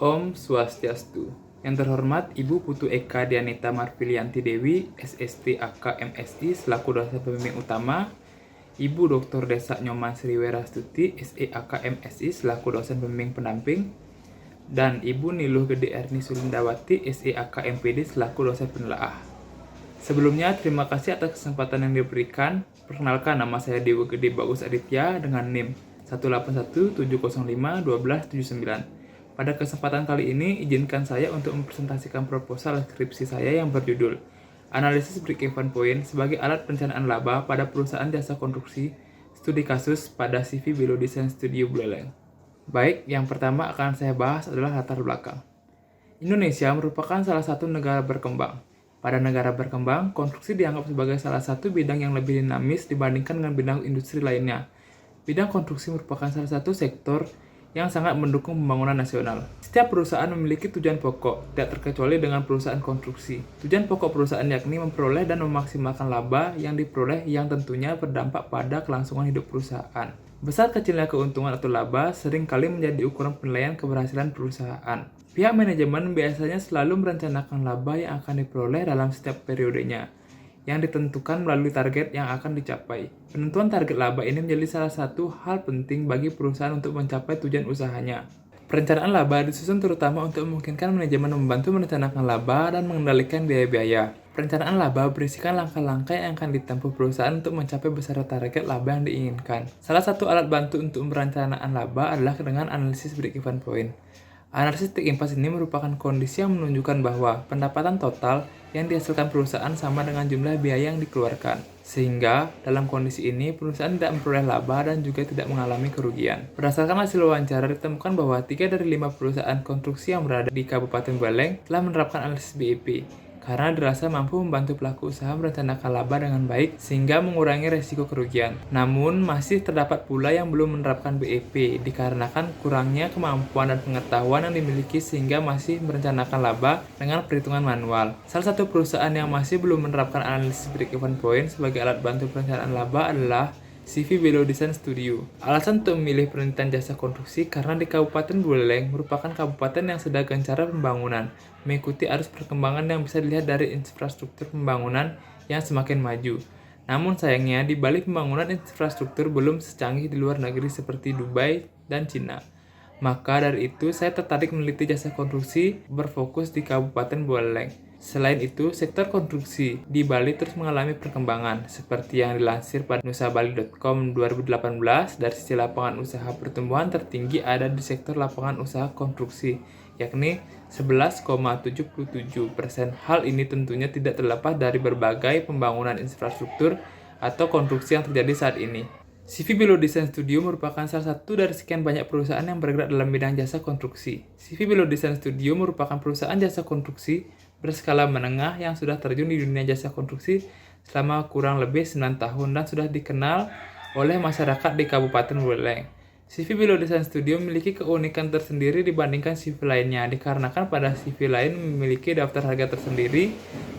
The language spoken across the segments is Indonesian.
Om Swastiastu. Yang terhormat Ibu Putu Eka Dianita Marfilianti Dewi, SST AK MSI selaku dosen pembimbing utama, Ibu Dr. Desa Nyoman Sriwerastuti, SE AK MSI selaku dosen pembimbing pendamping, dan Ibu Niluh Gede Erni Sulindawati, SE AK MPD selaku dosen penelaah. Sebelumnya, terima kasih atas kesempatan yang diberikan. Perkenalkan, nama saya Dewa Gede Bagus Aditya dengan NIM 18170512179. Pada kesempatan kali ini, izinkan saya untuk mempresentasikan proposal skripsi saya yang berjudul Analisis Break-Even Point sebagai alat perencanaan laba pada perusahaan jasa konstruksi, studi kasus pada CV Below Design Studio Buleleng. Baik, yang pertama akan saya bahas adalah latar belakang. Indonesia merupakan salah satu negara berkembang. Pada negara berkembang, konstruksi dianggap sebagai salah satu bidang yang lebih dinamis dibandingkan dengan bidang industri lainnya. Bidang konstruksi merupakan salah satu sektor yang sangat mendukung pembangunan nasional. Setiap perusahaan memiliki tujuan pokok, tidak terkecuali dengan perusahaan konstruksi. Tujuan pokok perusahaan yakni memperoleh dan memaksimalkan laba yang diperoleh yang tentunya berdampak pada kelangsungan hidup perusahaan. Besar kecilnya keuntungan atau laba seringkali menjadi ukuran penilaian keberhasilan perusahaan. Pihak manajemen biasanya selalu merencanakan laba yang akan diperoleh dalam setiap periodenya, yang ditentukan melalui target yang akan dicapai. Penentuan target laba ini menjadi salah satu hal penting bagi perusahaan untuk mencapai tujuan usahanya. Perencanaan laba disusun terutama untuk memungkinkan manajemen membantu merencanakan laba dan mengendalikan biaya-biaya. Perencanaan laba berisikan langkah-langkah yang akan ditempuh perusahaan untuk mencapai besaran target laba yang diinginkan. Salah satu alat bantu untuk perencanaan laba adalah dengan analisis break-even point. Analisis take impasse ini merupakan kondisi yang menunjukkan bahwa pendapatan total yang dihasilkan perusahaan sama dengan jumlah biaya yang dikeluarkan. Sehingga, dalam kondisi ini, perusahaan tidak memperoleh laba dan juga tidak mengalami kerugian. Berdasarkan hasil wawancara, ditemukan bahwa 3 dari 5 perusahaan konstruksi yang berada di Kabupaten Buleleng telah menerapkan analisis BEP, karena dirasa mampu membantu pelaku usaha merencanakan laba dengan baik sehingga mengurangi resiko kerugian. Namun, masih terdapat pula yang belum menerapkan BEP dikarenakan kurangnya kemampuan dan pengetahuan yang dimiliki sehingga masih merencanakan laba dengan perhitungan manual. Salah satu perusahaan yang masih belum menerapkan analisis break-even point sebagai alat bantu perencanaan laba adalah CV Below Design Studio. Alasan untuk memilih penelitian jasa konstruksi karena di Kabupaten Buleleng merupakan kabupaten yang sedang gencar pembangunan, mengikuti arus perkembangan yang bisa dilihat dari infrastruktur pembangunan yang semakin maju. Namun sayangnya, di balik pembangunan infrastruktur belum secanggih di luar negeri seperti Dubai dan Cina. Maka dari itu, saya tertarik meneliti jasa konstruksi berfokus di Kabupaten Buleleng. Selain itu, sektor konstruksi di Bali terus mengalami perkembangan, seperti yang dilansir pada nusabali.com 2018, dari sisi lapangan usaha pertumbuhan tertinggi ada di sektor lapangan usaha konstruksi, yakni 11,77%. Hal ini tentunya tidak terlepas dari berbagai pembangunan infrastruktur atau konstruksi yang terjadi saat ini. CV Below Design Studio merupakan salah satu dari sekian banyak perusahaan yang bergerak dalam bidang jasa konstruksi. CV Below Design Studio merupakan perusahaan jasa konstruksi berskala menengah yang sudah terjun di dunia jasa konstruksi selama kurang lebih 9 tahun dan sudah dikenal oleh masyarakat di Kabupaten Buleleng. CV Below Design Studio memiliki keunikan tersendiri dibandingkan CV lainnya, dikarenakan pada CV lain memiliki daftar harga tersendiri,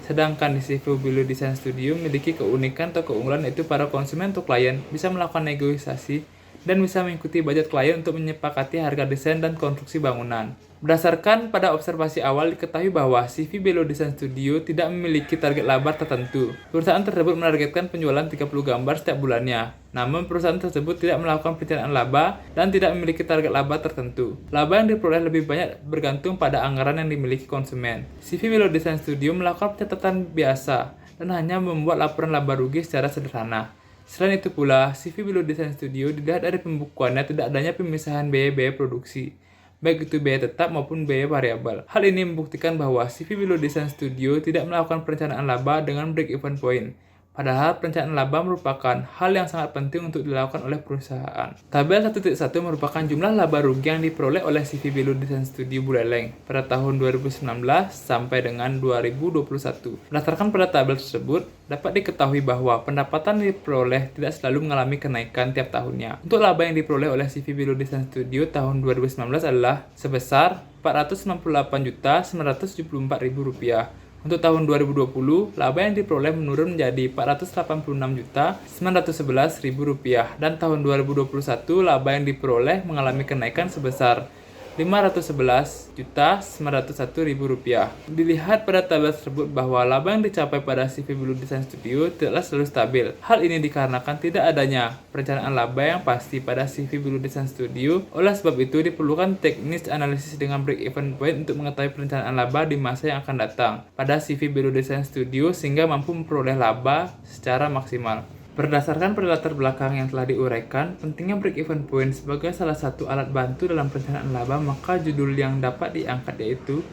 sedangkan di CV Below Design Studio memiliki keunikan atau keunggulan yaitu para konsumen atau klien bisa melakukan negosiasi dan bisa mengikuti budget klien untuk menyepakati harga desain dan konstruksi bangunan. Berdasarkan pada observasi awal, diketahui bahwa CV Below Design Studio tidak memiliki target laba tertentu. Perusahaan tersebut menargetkan penjualan 30 gambar setiap bulannya. Namun, perusahaan tersebut tidak melakukan perencanaan laba dan tidak memiliki target laba tertentu. Laba yang diperoleh lebih banyak bergantung pada anggaran yang dimiliki konsumen. CV Below Design Studio melakukan pencatatan biasa dan hanya membuat laporan laba rugi secara sederhana. Selain itu pula, CV Below Design Studio dilihat dari pembukuannya tidak adanya pemisahan biaya-biaya produksi, baik itu biaya tetap maupun biaya variabel. Hal ini membuktikan bahwa CV Below Design Studio tidak melakukan perencanaan laba dengan break-even point. Padahal perencanaan laba merupakan hal yang sangat penting untuk dilakukan oleh perusahaan. Tabel 1.1 merupakan jumlah laba rugi yang diperoleh oleh CV Below Design Studio Buleleng pada tahun 2019 sampai dengan 2021. Berdasarkan pada tabel tersebut, dapat diketahui bahwa pendapatan yang diperoleh tidak selalu mengalami kenaikan tiap tahunnya. Untuk laba yang diperoleh oleh CV Below Design Studio tahun 2019 adalah sebesar Rp498.974.000. Untuk tahun 2020, laba yang diperoleh menurun menjadi Rp486.911.000 dan tahun 2021 laba yang diperoleh mengalami kenaikan sebesar Rp511.901.000. Dilihat pada tabel tersebut bahwa laba yang dicapai pada CV Blue Design Studio tidaklah selalu stabil. Hal ini dikarenakan tidak adanya perencanaan laba yang pasti pada CV Blue Design Studio. Oleh sebab itu diperlukan teknis analisis dengan break-even point untuk mengetahui perencanaan laba di masa yang akan datang pada CV Blue Design Studio sehingga mampu memperoleh laba secara maksimal. Berdasarkan pada latar belakang yang telah diuraikan, pentingnya break-even point sebagai salah satu alat bantu dalam perencanaan laba, maka judul yang dapat diangkat yaitu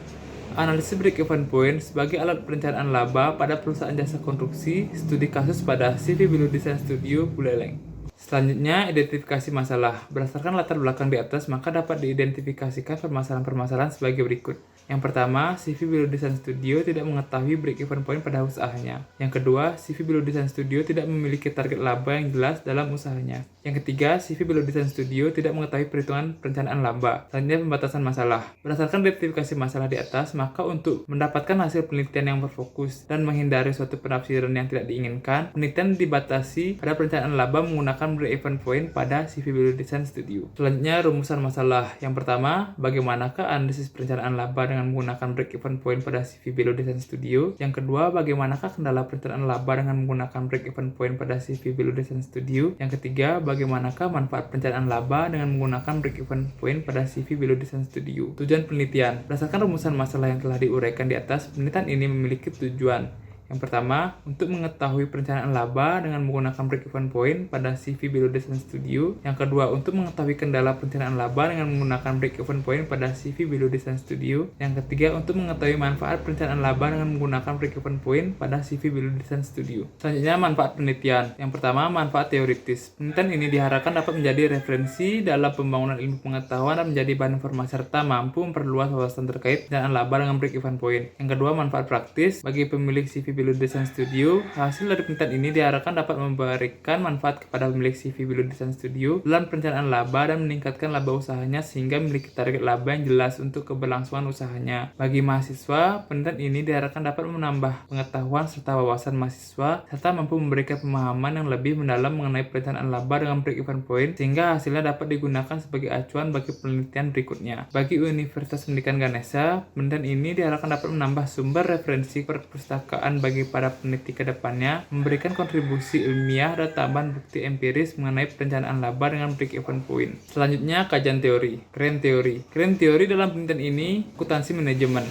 Analisis Break-even Point sebagai alat perencanaan laba pada perusahaan jasa konstruksi, studi kasus pada CV Blue Design Studio Buleleng. Selanjutnya, identifikasi masalah. Berdasarkan latar belakang di atas, maka dapat diidentifikasikan permasalahan-permasalahan sebagai berikut. Yang pertama, CV Blue Design Studio tidak mengetahui break-even point pada usahanya. Yang kedua, CV Blue Design Studio tidak memiliki target laba yang jelas dalam usahanya. Yang ketiga, CV Blue Design Studio tidak mengetahui perhitungan perencanaan laba. Selanjutnya, pembatasan masalah. Berdasarkan identifikasi masalah di atas, maka untuk mendapatkan hasil penelitian yang berfokus dan menghindari suatu penafsiran yang tidak diinginkan, penelitian dibatasi pada perencanaan laba menggunakan break-even point pada CV Blue Design Studio. Selanjutnya, rumusan masalah. Yang pertama, bagaimanakah analisis perencanaan laba dengan menggunakan break-even point pada CV Blue Design Studio? Yang kedua, bagaimanakah kendala perencanaan laba dengan menggunakan break-even point pada CV Blue Design Studio? Yang ketiga, bagaimanakah manfaat perencanaan laba dengan menggunakan break-even point pada CV Blue Design Studio? Tujuan penelitian. Berdasarkan rumusan masalah yang telah diuraikan di atas, penelitian ini memiliki tujuan. Yang pertama, untuk mengetahui perencanaan laba dengan menggunakan break-even point pada CV Blue Design Studio. Yang kedua, untuk mengetahui kendala perencanaan laba dengan menggunakan break-even point pada CV Blue Design Studio. Yang ketiga, untuk mengetahui manfaat perencanaan laba dengan menggunakan break-even point pada CV Blue Design Studio. Selanjutnya, manfaat penelitian. Yang pertama, manfaat teoritis. Penelitian ini diharapkan dapat menjadi referensi dalam pembangunan ilmu pengetahuan dan menjadi bahan informasi serta mampu memperluas wawasan terkait perencanaan laba dengan break-even point. Yang kedua, manfaat praktis. Bagi pemilik CV Blue Design Studio, hasil dari penelitian ini diharapkan dapat memberikan manfaat kepada pemilik CV Blue Design Studio dalam perencanaan laba dan meningkatkan laba usahanya sehingga memiliki target laba yang jelas untuk keberlangsungan usahanya. Bagi mahasiswa, penelitian ini diharapkan dapat menambah pengetahuan serta wawasan mahasiswa serta mampu memberikan pemahaman yang lebih mendalam mengenai perencanaan laba dengan break-even point sehingga hasilnya dapat digunakan sebagai acuan bagi penelitian berikutnya. Bagi Universitas Pendidikan Ganesha, penelitian ini diharapkan dapat menambah sumber referensi perpustakaan bagi para peneliti ke depannya, memberikan kontribusi ilmiah dan tambahan bukti empiris mengenai perencanaan laba dengan break-even point. Selanjutnya, kajian teori. Keren teori dalam penelitian ini, akuntansi manajemen.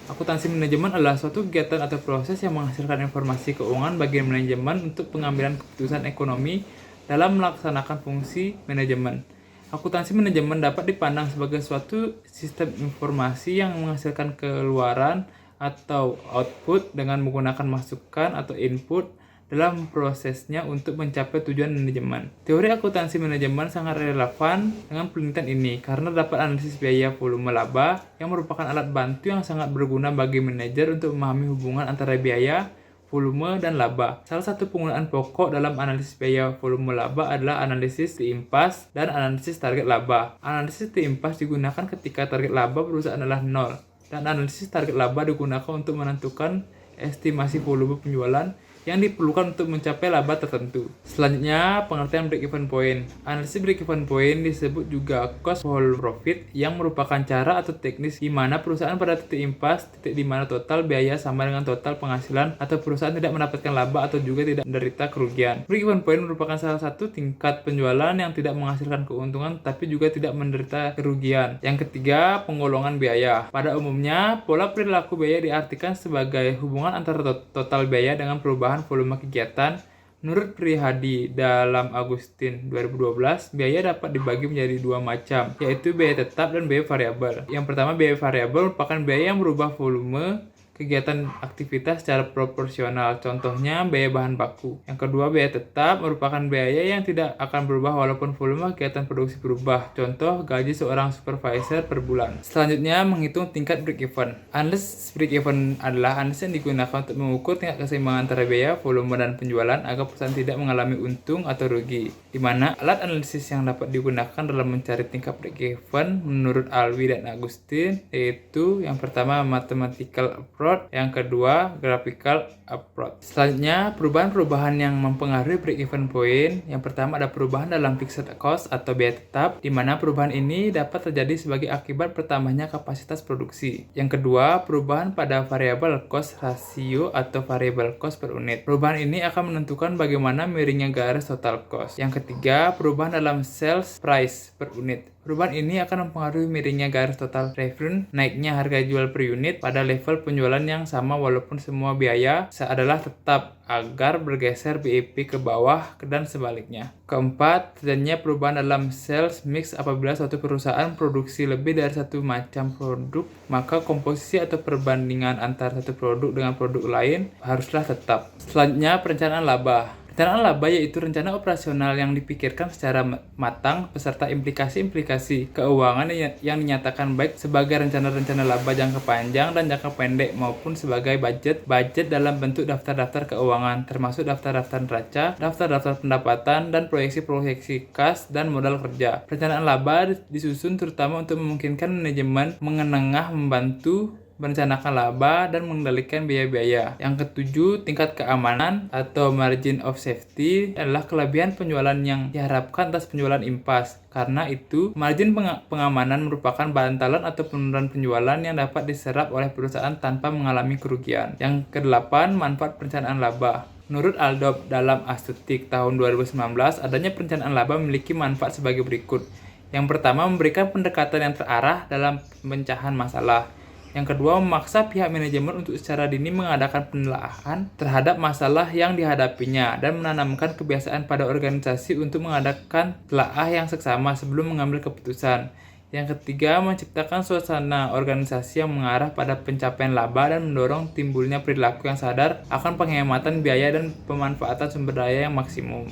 Akuntansi manajemen adalah suatu kegiatan atau proses yang menghasilkan informasi keuangan bagi manajemen untuk pengambilan keputusan ekonomi dalam melaksanakan fungsi manajemen. Akuntansi manajemen dapat dipandang sebagai suatu sistem informasi yang menghasilkan keluaran atau output dengan menggunakan masukan atau input dalam prosesnya untuk mencapai tujuan manajemen. Teori akuntansi manajemen sangat relevan dengan penelitian ini karena dapat analisis biaya volume laba yang merupakan alat bantu yang sangat berguna bagi manajer untuk memahami hubungan antara biaya, volume, dan laba. Salah satu penggunaan pokok dalam analisis biaya volume laba adalah analisis T-IMPAS dan analisis target laba. Analisis T-IMPAS digunakan ketika target laba perusahaan adalah 0. Dan analisis target laba digunakan untuk menentukan estimasi volume penjualan yang diperlukan untuk mencapai laba tertentu. Selanjutnya, pengertian break-even point. Analisis break-even point disebut juga cost whole profit yang merupakan cara atau teknis di mana perusahaan pada titik impas, titik di mana total biaya sama dengan total penghasilan atau perusahaan tidak mendapatkan laba atau juga tidak menderita kerugian. Break-even point merupakan salah satu tingkat penjualan yang tidak menghasilkan keuntungan tapi juga tidak menderita kerugian. Yang ketiga, penggolongan biaya. Pada umumnya, pola perilaku biaya diartikan sebagai hubungan antara total biaya dengan perubahan volume kegiatan. Menurut Prihadi dalam Agustin 2012, biaya dapat dibagi menjadi dua macam, yaitu biaya tetap dan biaya variabel. Yang pertama, biaya variabel merupakan biaya yang berubah volume kegiatan aktivitas secara proporsional, contohnya biaya bahan baku. Yang kedua, biaya tetap merupakan biaya yang tidak akan berubah walaupun volume kegiatan produksi berubah, contoh gaji seorang supervisor per bulan. Selanjutnya, menghitung tingkat break-even. Analisis break-even adalah analisis yang digunakan untuk mengukur tingkat keseimbangan antara biaya, volume, dan penjualan agar perusahaan tidak mengalami untung atau rugi, di mana alat analisis yang dapat digunakan dalam mencari tingkat break-even menurut Alwi dan Agustin yaitu yang pertama, mathematical approach, approach. Yang kedua, graphical approach. Selanjutnya, perubahan-perubahan yang mempengaruhi break-even point. Yang pertama ada perubahan dalam fixed cost atau biaya tetap, di mana perubahan ini dapat terjadi sebagai akibat bertambahnya kapasitas produksi. Yang kedua, perubahan pada variable cost ratio atau variable cost per unit. Perubahan ini akan menentukan bagaimana miringnya garis total cost. Yang ketiga, perubahan dalam sales price per unit. Perubahan ini akan mempengaruhi miringnya garis total revenue, naiknya harga jual per unit pada level penjualan yang sama walaupun semua biaya adalah tetap agar bergeser BEP ke bawah dan sebaliknya. Keempat, terjadinya perubahan dalam sales mix apabila suatu perusahaan produksi lebih dari satu macam produk, maka komposisi atau perbandingan antara satu produk dengan produk lain haruslah tetap. Selanjutnya, perencanaan laba. Perencanaan laba yaitu rencana operasional yang dipikirkan secara matang beserta implikasi-implikasi keuangan yang dinyatakan baik sebagai rencana-rencana laba jangka panjang dan jangka pendek maupun sebagai budget dalam bentuk daftar-daftar keuangan termasuk daftar-daftar neraca, daftar-daftar pendapatan, dan proyeksi-proyeksi kas dan modal kerja. Perencanaan laba disusun terutama untuk memungkinkan manajemen mengenengah membantu merencanakan laba dan mengendalikan biaya-biaya. Yang ketujuh, tingkat keamanan atau margin of safety adalah kelebihan penjualan yang diharapkan atas penjualan impas. Karena itu, margin pengamanan merupakan bantalan atau penurunan penjualan yang dapat diserap oleh perusahaan tanpa mengalami kerugian. Yang kedelapan, manfaat perencanaan laba. Menurut Aldop dalam Astutik tahun 2019, adanya perencanaan laba memiliki manfaat sebagai berikut. Yang pertama, memberikan pendekatan yang terarah dalam pemecahan masalah. Yang kedua, memaksa pihak manajemen untuk secara dini mengadakan penelaahan terhadap masalah yang dihadapinya dan menanamkan kebiasaan pada organisasi untuk mengadakan telaah yang seksama sebelum mengambil keputusan. Yang ketiga, menciptakan suasana organisasi yang mengarah pada pencapaian laba dan mendorong timbulnya perilaku yang sadar akan penghematan biaya dan pemanfaatan sumber daya yang maksimum.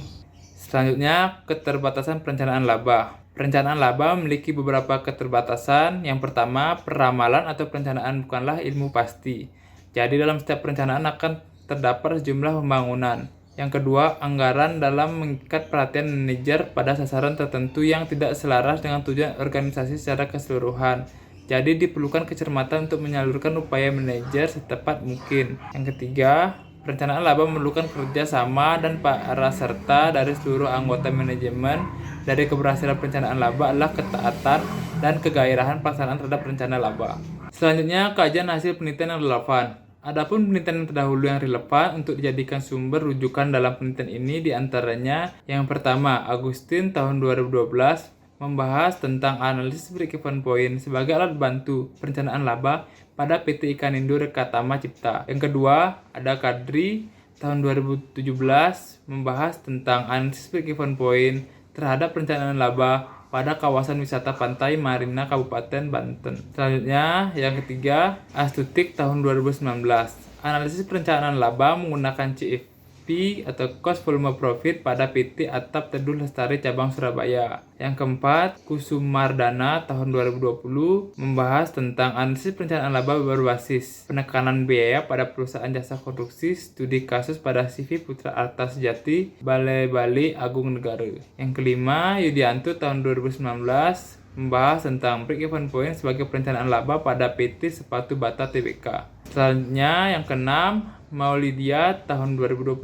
Selanjutnya, keterbatasan perencanaan laba. Perencanaan laba memiliki beberapa keterbatasan. Yang pertama, peramalan atau perencanaan bukanlah ilmu pasti. Jadi dalam setiap perencanaan akan terdapat sejumlah pembangunan. Yang kedua, anggaran dalam mengikat perhatian manajer pada sasaran tertentu yang tidak selaras dengan tujuan organisasi secara keseluruhan. Jadi diperlukan kecermatan untuk menyalurkan upaya manajer setepat mungkin. Yang ketiga, perencanaan laba memerlukan kerja sama dan para serta dari seluruh anggota manajemen. Dari keberhasilan perencanaan laba adalah ketaatan dan kegairahan pelaksanaan terhadap rencana laba. Selanjutnya, kajian hasil penelitian yang relevan. Adapun penelitian terdahulu yang relevan untuk dijadikan sumber rujukan dalam penelitian ini diantaranya yang pertama, Agustin tahun 2012 membahas tentang analisis break-even point sebagai alat bantu perencanaan laba pada PT Ikanindo Rekatama Cipta. Yang kedua, ada Kadri tahun 2017 membahas tentang analisis break-even point terhadap perencanaan laba pada kawasan wisata pantai Marina Kabupaten Banten. Selanjutnya, yang ketiga, Astutik tahun 2019. Analisis perencanaan laba menggunakan CFP atau Cost Volume Profit pada PT Atap Teduh Lestari Cabang Surabaya. Yang keempat, Kusumardana tahun 2020 membahas tentang analisis perencanaan laba berbasis penekanan biaya pada perusahaan jasa konstruksi, studi kasus pada CV Putra Arta Sejati, Balai Bali Agung Negara. Yang kelima, Yudianto tahun 2019 membahas tentang break-even point sebagai perencanaan laba pada PT Sepatu Bata Tbk. Selanjutnya, yang keenam, Maulidia tahun 2021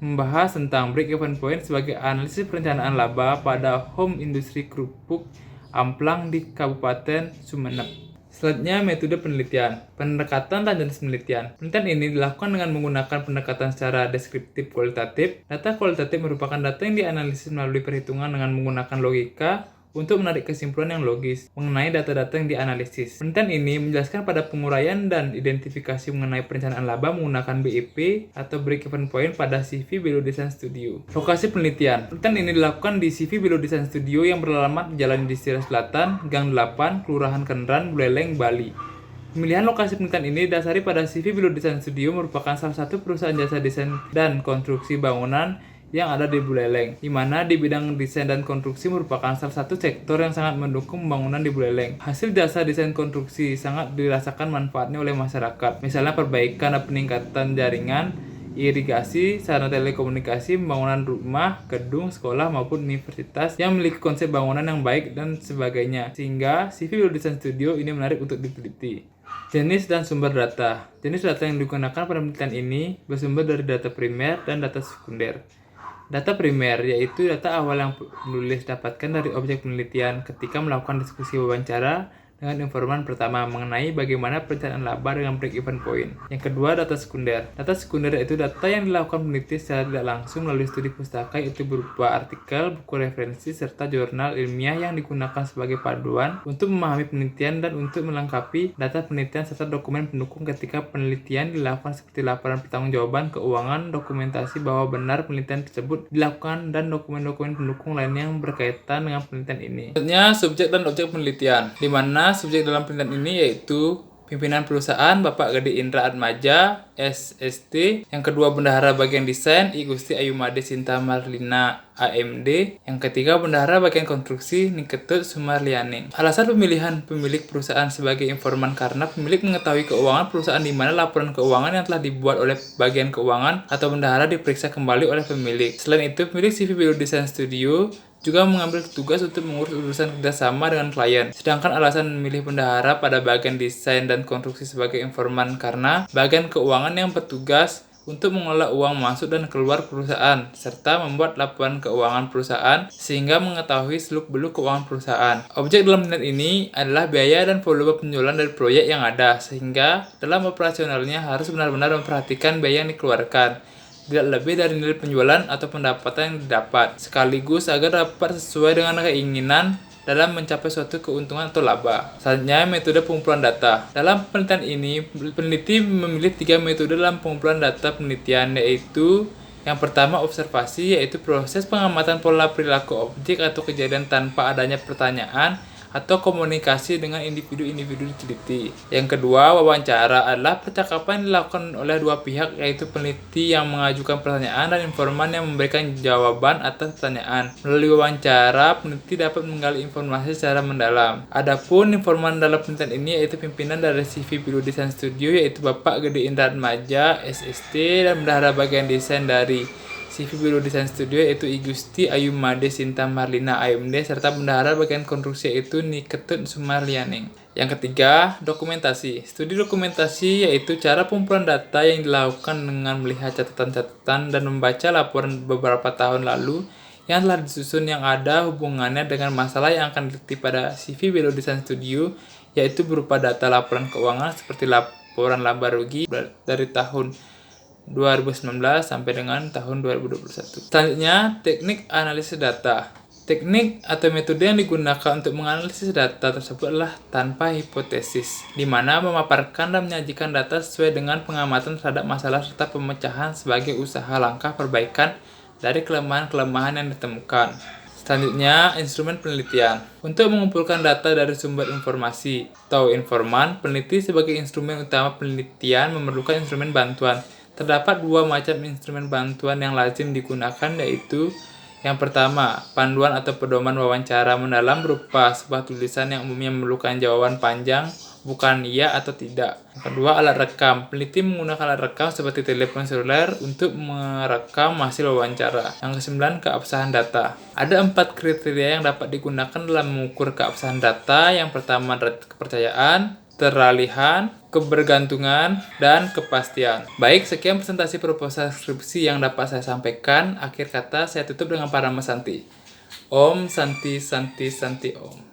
membahas tentang break-even point sebagai analisis perencanaan laba pada home industri kerupuk Amplang di Kabupaten Sumeneb. Selanjutnya, metode penelitian. Pendekatan dan jenis penelitian. Penelitian ini dilakukan dengan menggunakan pendekatan secara deskriptif kualitatif. Data kualitatif merupakan data yang dianalisis melalui perhitungan dengan menggunakan logika untuk menarik kesimpulan yang logis mengenai data-data yang dianalisis. Penelitian ini menjelaskan pada penguraian dan identifikasi mengenai perencanaan laba menggunakan BEP atau Break-Even Point pada CV Below Design Studio. Lokasi penelitian. Penelitian ini dilakukan di CV Below Design Studio yang beralamat di Jalan Industri Selatan, Gang 8, Kelurahan Kenran, Buleleng, Bali. Pemilihan lokasi penelitian ini didasari pada CV Below Design Studio merupakan salah satu perusahaan jasa desain dan konstruksi bangunan yang ada di Buleleng, di mana di bidang desain dan konstruksi merupakan salah satu sektor yang sangat mendukung pembangunan di Buleleng. Hasil jasa desain konstruksi sangat dirasakan manfaatnya oleh masyarakat, misalnya perbaikan dan peningkatan jaringan, irigasi, sarana telekomunikasi, pembangunan rumah, gedung, sekolah, maupun universitas yang memiliki konsep bangunan yang baik dan sebagainya. Sehingga CV Below Design Studio ini menarik untuk diteliti. Jenis dan sumber data. Jenis data yang digunakan pada penelitian ini bersumber dari data primer dan data sekunder. Data primer yaitu data awal yang penulis dapatkan dari objek penelitian ketika melakukan diskusi wawancara dengan informan pertama mengenai bagaimana perencanaan laba dengan break-even point. Yang kedua, data sekunder. Data sekunder yaitu data yang dilakukan peneliti secara tidak langsung melalui studi pustaka, yaitu berupa artikel, buku referensi, serta jurnal ilmiah yang digunakan sebagai panduan untuk memahami penelitian dan untuk melengkapi data penelitian serta dokumen pendukung ketika penelitian dilakukan seperti laporan pertanggungjawaban keuangan, dokumentasi bahwa benar penelitian tersebut dilakukan, dan dokumen-dokumen pendukung lainnya yang berkaitan dengan penelitian ini. Selanjutnya, subjek dan objek penelitian, di mana subjek dalam penelitian ini yaitu pimpinan perusahaan Bapak Gede Indra Atmaja, SST. Yang kedua, bendahara bagian desain I Gusti Ayumade Sinta Marlina, AMD. Yang ketiga, bendahara bagian konstruksi Niketut Sumarlianing. Alasan pemilihan pemilik perusahaan sebagai informan karena pemilik mengetahui keuangan perusahaan di mana laporan keuangan yang telah dibuat oleh bagian keuangan atau bendahara diperiksa kembali oleh pemilik. Selain itu, pemilik CV Biru Design Studio juga mengambil tugas untuk mengurus urusan kerjasama dengan klien. Sedangkan alasan memilih bendahara pada bagian desain dan konstruksi sebagai informan karena bagian keuangan yang bertugas untuk mengelola uang masuk dan keluar perusahaan, serta membuat laporan keuangan perusahaan sehingga mengetahui seluk-beluk keuangan perusahaan. Objek dalam penelitian ini adalah biaya dan volume penjualan dari proyek yang ada, sehingga dalam operasionalnya harus benar-benar memperhatikan biaya yang dikeluarkan, tidak lebih dari nilai penjualan atau pendapatan yang didapat, sekaligus agar dapat sesuai dengan keinginan dalam mencapai suatu keuntungan atau laba. Selanjutnya, metode pengumpulan data. Dalam penelitian ini, peneliti memilih 3 metode dalam pengumpulan data penelitian, yaitu yang pertama, observasi, yaitu proses pengamatan pola perilaku objek atau kejadian tanpa adanya pertanyaan atau komunikasi dengan individu-individu diteliti. Yang kedua, wawancara adalah percakapan yang dilakukan oleh dua pihak, yaitu peneliti yang mengajukan pertanyaan dan informan yang memberikan jawaban atas pertanyaan. Melalui wawancara, peneliti dapat menggali informasi secara mendalam. Adapun informan dalam penelitian ini yaitu pimpinan dari CV Biru Design Studio, yaitu Bapak Gede Indra Atmaja, SST, dan bendahara bagian desain dari CV Biru Design Studio yaitu I Gusti Ayumade Sinta Marlina, AMD, serta bendahara bagian konstruksi yaitu Niketut Sumarlianing. Yang ketiga, dokumentasi. Studi dokumentasi yaitu cara pengumpulan data yang dilakukan dengan melihat catatan-catatan dan membaca laporan beberapa tahun lalu yang telah disusun yang ada hubungannya dengan masalah yang akan diteliti pada CV Biru Design Studio, yaitu berupa data laporan keuangan seperti laporan laba rugi dari tahun 2019 sampai dengan tahun 2021. Selanjutnya, teknik analisis data. Teknik atau metode yang digunakan untuk menganalisis data tersebut adalah tanpa hipotesis, di mana memaparkan dan menyajikan data sesuai dengan pengamatan terhadap masalah serta pemecahan sebagai usaha langkah perbaikan dari kelemahan-kelemahan yang ditemukan. Selanjutnya, instrumen penelitian. Untuk mengumpulkan data dari sumber informasi atau informan, peneliti sebagai instrumen utama penelitian memerlukan instrumen bantuan. Terdapat 2 macam instrumen bantuan yang lazim digunakan, yaitu yang pertama, panduan atau pedoman wawancara mendalam berupa sebuah tulisan yang umumnya memerlukan jawaban panjang, bukan iya atau tidak. Yang kedua, alat rekam. Peneliti menggunakan alat rekam seperti telepon seluler untuk merekam hasil wawancara. Yang kesembilan, keabsahan data. Ada 4 kriteria yang dapat digunakan dalam mengukur keabsahan data. Yang pertama, kepercayaan, teralihan, kebergantungan, dan kepastian. Baik, sekian presentasi proposal skripsi yang dapat saya sampaikan. Akhir kata, saya tutup dengan Parama Santi. Om Santi Santi Santi Om.